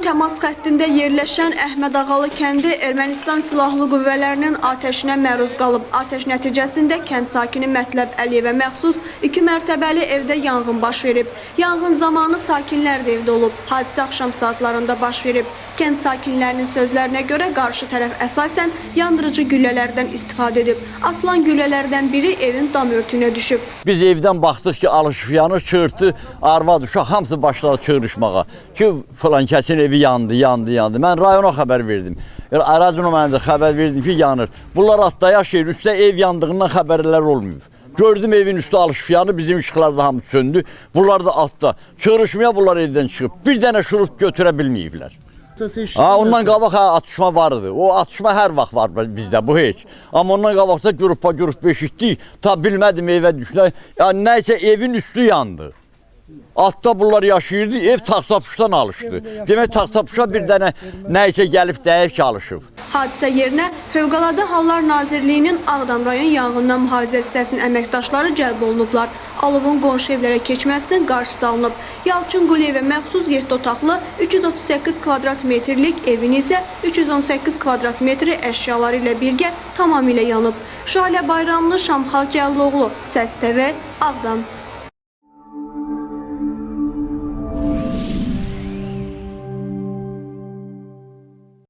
Ağdam təmas xəttində yerləşən Əhmədağalı kəndi Ermənistan Silahlı Qüvvələrinin atəşinə məruz qalıb. Atəş nəticəsində kənd sakini Mətləb Əliyevə məxsus 2 mərtəbəli evdə yanğın baş verib. Yanğın zamanı sakinlər də evdə olub. Hadisə axşam saatlarında baş verib. Kənd sakinlərinin sözlərinə görə qarşı tərəf əsasən yandırıcı güllələrdən istifadə edib. Atılan güllələrdən biri evin dam örtüyünə düşüb. Biz evdən baxdıq ki, alışıb yanır, çığırtı, arvad, uşaq hamısı başladı çığırışmağa ki, falan kəsin evi yandı. Mən rayona xəbər verdim. Aracın mühəndisi xəbər verdim ki, yanır. Bunlar atda yaşayır, üstə ev yandığından xəbərlər olmuyor. Gördüm evin üstü alışıb yanır, bizim işıqlar da hamı söndü. Bunlar da atda. Çığırışmaya bunlar evdən çıxıb. Bir dənə şurut götürə bilməyiblər. Ondan qabaq atışma vardı. O atışma hər vaxt var bizdə, bu heç. Amma ondan qabaqda grup beşikdik. Ta bilmədim evə düşlər. Yəni nəysə evin üstü yandı. Altda bunlar yaşayırdı, ev taxtapuşdan alışdı. Demək taxtapuşa bir dənə nəysə gəlib dəyib ki, alışıb. Hadisə yerinə Fövqəladə Hallar Nazirliyinin Ağdam rayon yanğından mühafizə hissəsinin əməkdaşları cəlb olunublar. Alovun qonşu evlərə keçməsinin qarşısı alınıb. Yalçın Quliyevə məxsus 7 otaqlı 338 kvadrat metrlik evin isə 318 kvadrat metri əşyaları ilə birgə tamamilə yanıb. Şahilə Bayramlı, Şamxal Cəlloğlu, Səs TV, Ağdam.